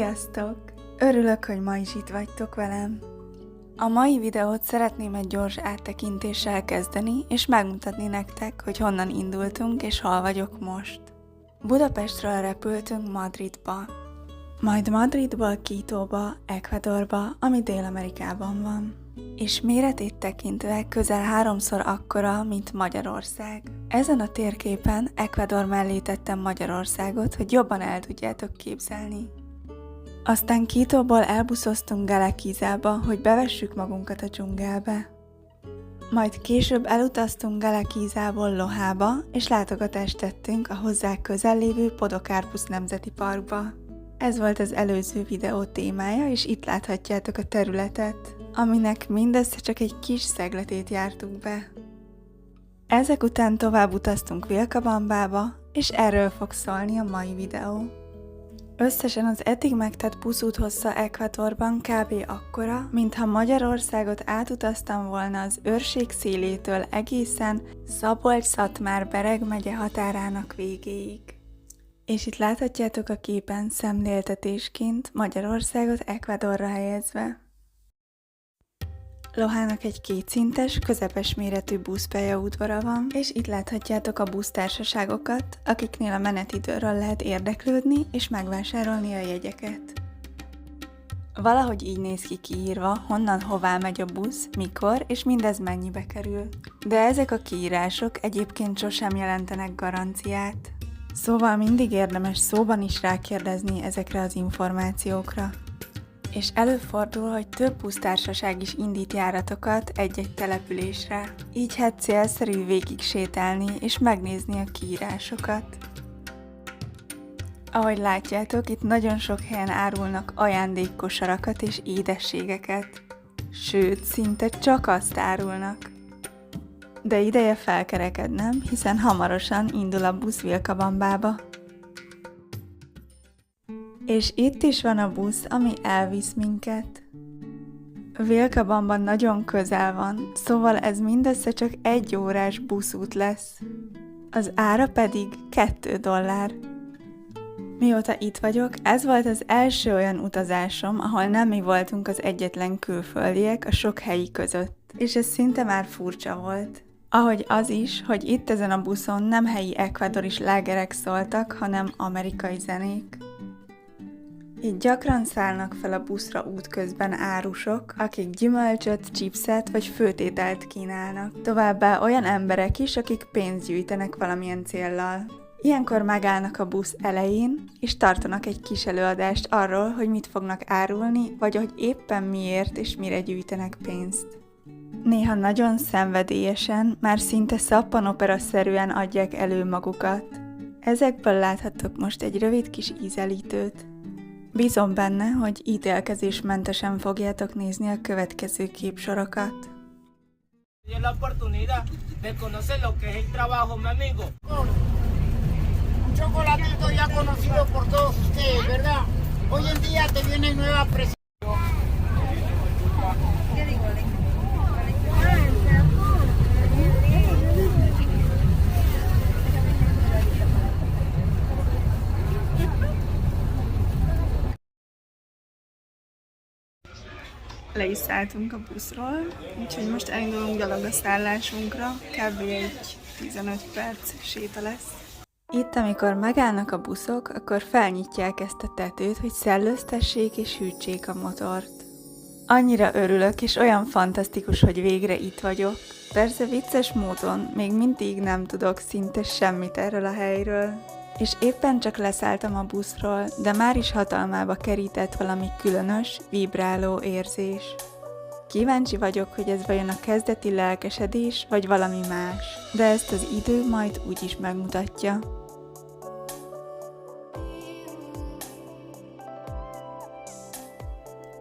Sziasztok! Örülök, hogy ma is itt vagytok velem. A mai videót szeretném egy gyors áttekintéssel kezdeni, és megmutatni nektek, hogy honnan indultunk és hol vagyok most. Budapestről repültünk Madridba. Majd Madridból Quitóba, Ecuadorba, ami Dél-Amerikában van. És méretét tekintve közel 3-szor akkora, mint Magyarország. Ezen a térképen Ecuador mellé tettem Magyarországot, hogy jobban el tudjátok képzelni. Aztán Quitóból elbuszoztunk Galaquizába, hogy bevessük magunkat a dzsungelbe. Majd később elutaztunk Galaquizából Lojába, és látogatást tettünk a hozzá közel lévő Podocarpus Nemzeti Parkba. Ez volt az előző videó témája, és itt láthatjátok a területet, aminek mindössze csak egy kis szegletét jártuk be. Ezek után tovább utaztunk Vilcabambába, és erről fog szólni a mai videó. Összesen az eddig megtett buszút hossza Ecuadorban kb. Akkora, mintha Magyarországot átutaztam volna az őrség szélétől egészen Szabolcs-Szatmár-Bereg megye határának végéig. És itt láthatjátok a képen szemléltetésként Magyarországot Ecuadorra helyezve. Lojának egy kétszintes, közepes méretű buszpályaudvara van, és itt láthatjátok a busztársaságokat, akiknél a menetidőről lehet érdeklődni és megvásárolni a jegyeket. Valahogy így néz ki kiírva, honnan hová megy a busz, mikor és mindez mennyibe kerül. De ezek a kiírások egyébként sosem jelentenek garanciát. Szóval mindig érdemes szóban is rákérdezni ezekre az információkra. És előfordul, hogy több busztársaság is indít járatokat egy-egy településre. Így hát célszerű végig sétálni és megnézni a kiírásokat. Ahogy látjátok, itt nagyon sok helyen árulnak ajándékkosarakat és édességeket. Sőt, szinte csak azt árulnak. De ideje felkerekednem, hiszen hamarosan indul a busz Vilcabambába. És itt is van a busz, ami elvisz minket. Vilcabamba nagyon közel van, szóval ez mindössze csak 1 órás buszút lesz. Az ára pedig $2. Mióta itt vagyok, ez volt az első olyan utazásom, ahol nem mi voltunk az egyetlen külföldiek a sok helyi között. És ez szinte már furcsa volt. Ahogy az is, hogy itt ezen a buszon nem helyi ekvadori slágerek szóltak, hanem amerikai zenék. Itt gyakran szállnak fel a buszra útközben árusok, akik gyümölcsöt, chipset vagy főtételt kínálnak. Továbbá olyan emberek is, akik pénzt gyűjtenek valamilyen céllal. Ilyenkor megállnak a busz elején, és tartanak egy kis előadást arról, hogy mit fognak árulni, vagy hogy éppen miért és mire gyűjtenek pénzt. Néha nagyon szenvedélyesen, már szinte szappanopera-szerűen adják elő magukat. Ezekből láthattok most egy rövid kis ízelítőt. Bízom benne, hogy ítélkezésmentesen fogjátok nézni a következő képsorokat. Un chocolatito ya conocido por todos ustedes, ¿verdad? Hoy en día te viene nueva presión. Le is szálltunk a buszról, úgyhogy most elindulunk gyalog a szállásunkra, kb. egy 15 perc séta lesz. Itt, amikor megállnak a buszok, akkor felnyitják ezt a tetőt, hogy szellőztessék és hűtsék a motort. Annyira örülök, és olyan fantasztikus, hogy végre itt vagyok. Persze vicces módon még mindig nem tudok szinte semmit erről a helyről. És éppen csak leszálltam a buszról, de már is hatalmába kerített valami különös, vibráló érzés. Kíváncsi vagyok, hogy ez vajon a kezdeti lelkesedés, vagy valami más, de ezt az idő majd úgyis megmutatja.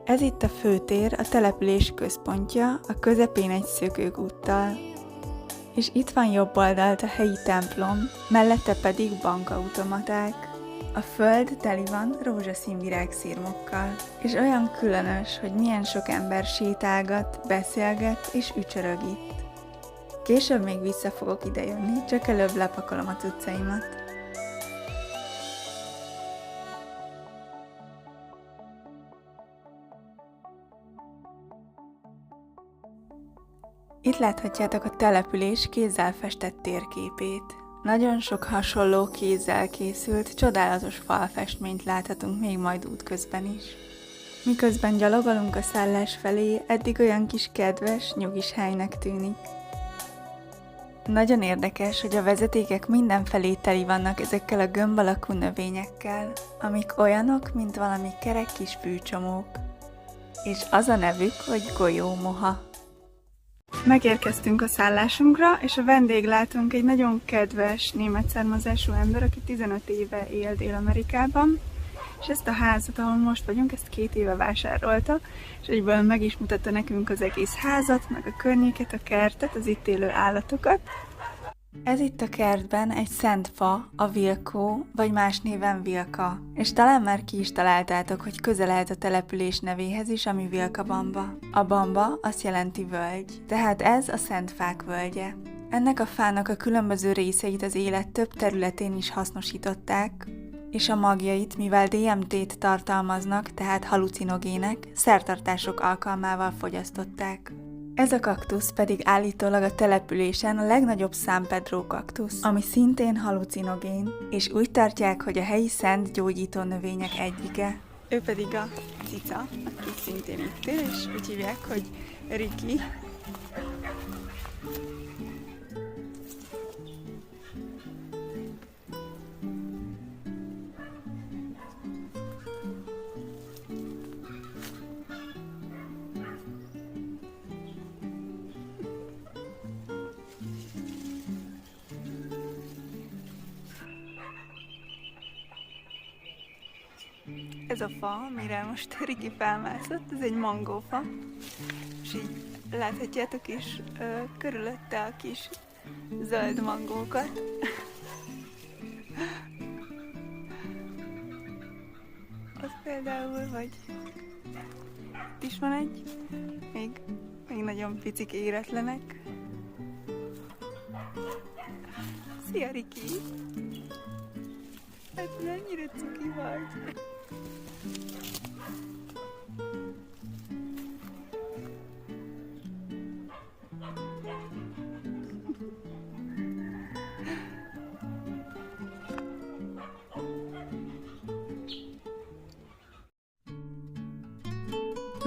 Ez itt a főtér, a település központja, a közepén egy szökőkúttal. És itt van jobb oldalt a helyi templom, mellette pedig bankautomaták. A föld teli van rózsaszín virágszirmokkal, és olyan különös, hogy milyen sok ember sétálgat, beszélget és ücsörög itt. Később még vissza fogok idejönni, csak előbb lepakolom a cuccaimat. Itt láthatjátok a település kézzel festett térképét. Nagyon sok hasonló kézzel készült, csodálatos falfestményt láthatunk még majd útközben is. Miközben gyalogolunk a szállás felé, eddig olyan kis kedves, nyugis helynek tűnik. Nagyon érdekes, hogy a vezetékek mindenfelé teli vannak ezekkel a gömb alakú növényekkel, amik olyanok, mint valami kerek kis fűcsomók. És az a nevük, hogy golyómoha. Megérkeztünk a szállásunkra, és a vendéglátónk egy nagyon kedves német származású ember, aki 15 éve él Dél-Amerikában, és ezt a házat, ahol most vagyunk, ezt 2 éve vásárolta, és egyből meg is mutatta nekünk az egész házat, meg a környéket, a kertet, az itt élő állatokat. Ez itt a kertben egy szent fa, a vilkó, vagy más néven vilka, és talán már ki is találtátok, hogy közel állt a település nevéhez is, ami Vilcabamba. A bamba azt jelenti völgy, tehát ez a szent fák völgye. Ennek a fának a különböző részeit az élet több területén is hasznosították, és a magjait, mivel DMT-t tartalmaznak, tehát halucinogének, szertartások alkalmával fogyasztották. Ez a kaktusz pedig állítólag a településen a legnagyobb San Pedro kaktusz, ami szintén halucinogén, és úgy tartják, hogy a helyi szent gyógyító növények egyike. Ő pedig a cica, aki szintén itt él, és úgy hívják, hogy Ricky. Ez a fa, amire most Riki felmászott, ez egy mangófa, és így láthatjátok is körülötte a kis zöld mangókat. Az például, vagy itt is van egy, még nagyon picik éretlenek. Szia, Riki! Hát mennyire cuki vagy!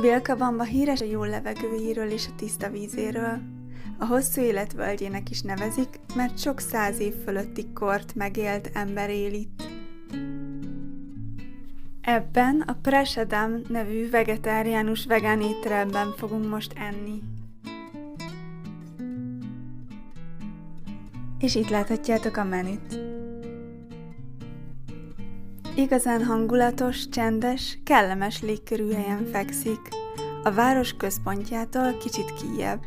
Vilcabamba híres a jó levegőjéről és a tiszta vízéről. A hosszú élet völgyének is nevezik, mert sok 100 év fölötti kort megélt ember él itt. Ebben a Presedam nevű vegetáriánus vegán étteremben fogunk most enni. És itt láthatjátok a menüt. Igazán hangulatos, csendes, kellemes légkörű helyen fekszik, a város központjától kicsit kijjebb.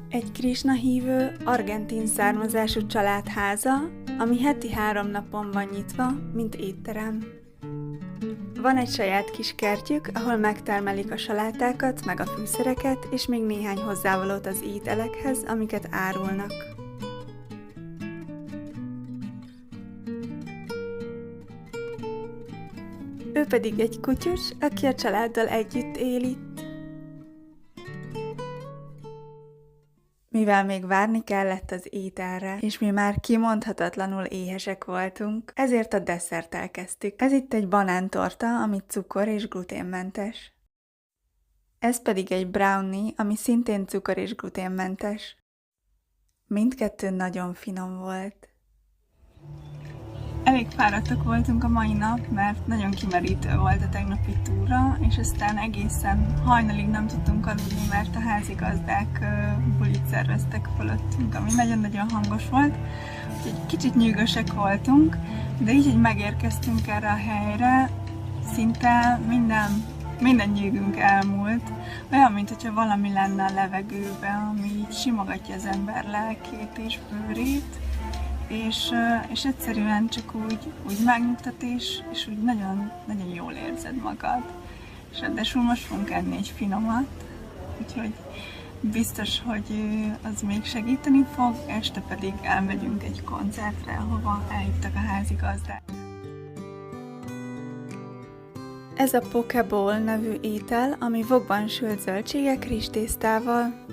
Egy Krisna hívő, argentin származású család háza, ami heti 3 napon van nyitva, mint étterem. Van egy saját kis kertjük, ahol megtermelik a salátákat, meg a fűszereket, és még néhány hozzávalót az ételekhez, amiket árulnak. Ő pedig egy kutyus, aki a családdal együtt él itt. Mivel még várni kellett az ételre, és mi már kimondhatatlanul éhesek voltunk, ezért a desszerttel kezdtük. Ez itt egy banántorta, ami cukor és gluténmentes. Ez pedig egy brownie, ami szintén cukor és gluténmentes. Mindkettő nagyon finom volt. Elég fáradtak voltunk a mai nap, mert nagyon kimerítő volt a tegnapi túra, és aztán egészen hajnalig nem tudtunk aludni, mert a házigazdák bulit szerveztek fölöttünk, ami nagyon-nagyon hangos volt. Úgyhogy kicsit nyűgösek voltunk, de így, hogy megérkeztünk erre a helyre, szinte minden nyűgünk elmúlt. Olyan, mintha valami lenne a levegőben, ami így simogatja az ember lelkét és bőrét. És egyszerűen csak úgy megnyugtat, és úgy nagyon, nagyon jól érzed magad. És ráadásul most fogunk enni egy finomat, úgyhogy biztos, hogy az még segíteni fog, este pedig elmegyünk egy koncertre, ahova elhívtak a házigazdák. Ez a Poke Bowl nevű étel, ami wokban sült zöldségek rizstésztával.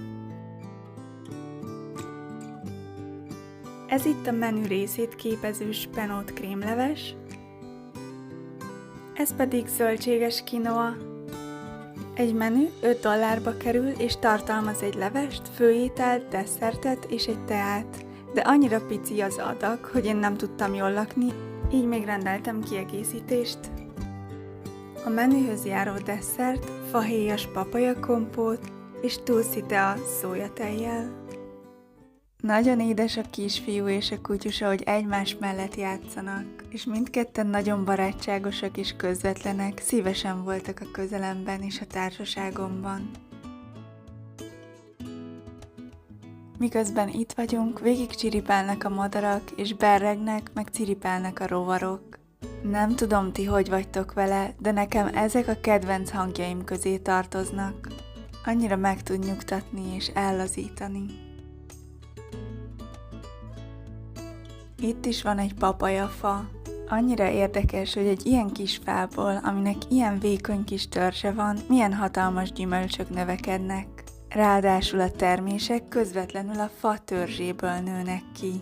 Ez itt a menü részét képező spenót krémleves, ez pedig zöldséges quinoa. Egy menü $5 kerül, és tartalmaz egy levest, főételt, desszertet és egy teát. De annyira pici az adag, hogy én nem tudtam jól lakni, így még rendeltem kiegészítést. A menühöz járó desszert fahéjas papajakompót és tulsi tea szójatejjel. Nagyon édes a kisfiú és a kutyus, ahogy egymás mellett játszanak, és mindketten nagyon barátságosak és közvetlenek, szívesen voltak a közelemben és a társaságomban. Miközben itt vagyunk, végig csiripálnak a madarak, és berregnek, meg ciripálnak a rovarok. Nem tudom, ti hogy vagytok vele, de nekem ezek a kedvenc hangjaim közé tartoznak. Annyira meg tud nyugtatni és ellazítani. Itt is van egy papajafa. Annyira érdekes, hogy egy ilyen kis fából, aminek ilyen vékony kis törzse van, milyen hatalmas gyümölcsök növekednek. Ráadásul a termések közvetlenül a fa törzséből nőnek ki.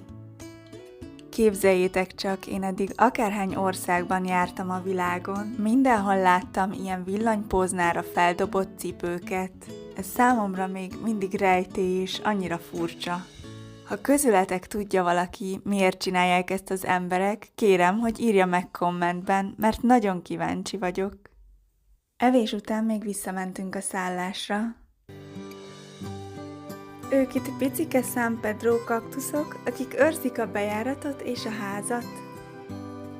Képzeljétek csak, én eddig akárhány országban jártam a világon, mindenhol láttam ilyen villanypóznára feldobott cipőket. Ez számomra még mindig rejtély és annyira furcsa. Ha közületek tudja valaki, miért csinálják ezt az emberek, kérem, hogy írja meg kommentben, mert nagyon kíváncsi vagyok. Evés után még visszamentünk a szállásra. Ők itt picike San Pedro kaktuszok, akik őrzik a bejáratot és a házat.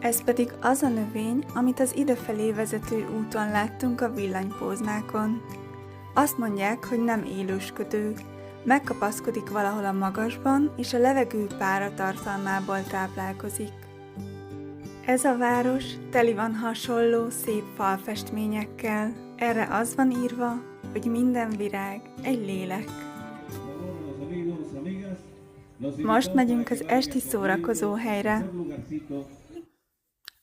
Ez pedig az a növény, amit az idefelé vezető úton láttunk a villanypóznákon. Azt mondják, hogy nem élősködő, megkapaszkodik valahol a magasban, és a levegő páratartalmából táplálkozik. Ez a város teli van hasonló szép falfestményekkel. Erre az van írva, hogy minden virág egy lélek. Most megyünk az esti szórakozó helyre.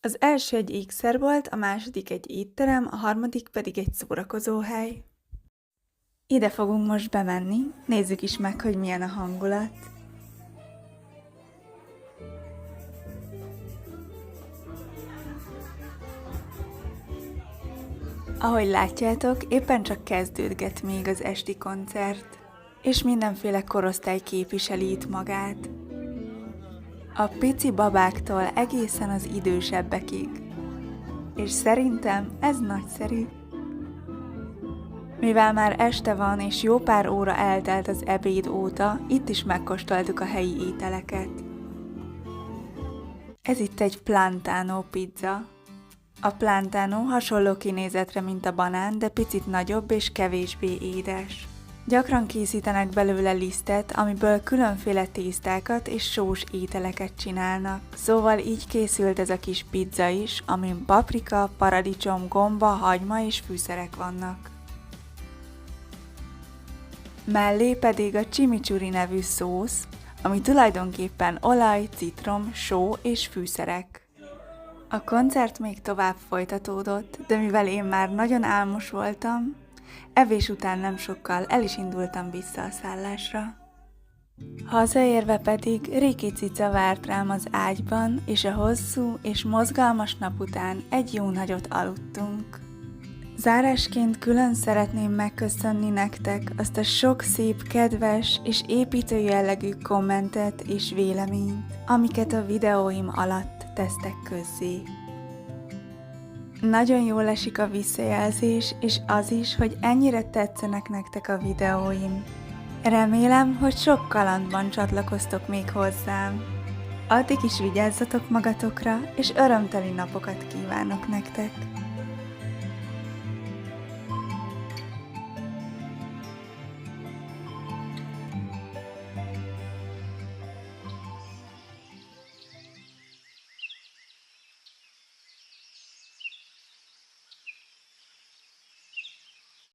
Az első egy ékszer volt, a második egy étterem, a harmadik pedig egy szórakozóhely. Ide fogunk most bemenni, nézzük is meg, hogy milyen a hangulat. Ahogy látjátok, éppen csak kezdődget még az esti koncert, és mindenféle korosztály képviseli itt magát. A pici babáktól egészen az idősebbekig. És szerintem ez nagyszerű. Mivel már este van és jó pár óra eltelt az ebéd óta, itt is megkóstoltuk a helyi ételeket. Ez itt egy plantano pizza. A plantano hasonló kinézetre, mint a banán, de picit nagyobb és kevésbé édes. Gyakran készítenek belőle lisztet, amiből különféle tésztákat és sós ételeket csinálnak. Szóval így készült ez a kis pizza is, amin paprika, paradicsom, gomba, hagyma és fűszerek vannak. Mellé pedig a chimichurri nevű szósz, ami tulajdonképpen olaj, citrom, só és fűszerek. A koncert még tovább folytatódott, de mivel én már nagyon álmos voltam, evés után nem sokkal el is indultam vissza a szállásra. Hazaérve pedig Riki cica várt rám az ágyban, és a hosszú és mozgalmas nap után egy jó nagyot aludtunk. Zárásként külön szeretném megköszönni nektek azt a sok szép, kedves és építő jellegű kommentet és véleményt, amiket a videóim alatt tesztek közzé. Nagyon jól esik a visszajelzés, és az is, hogy ennyire tetszenek nektek a videóim. Remélem, hogy sok kalandban csatlakoztok még hozzám. Addig is vigyázzatok magatokra, és örömteli napokat kívánok nektek!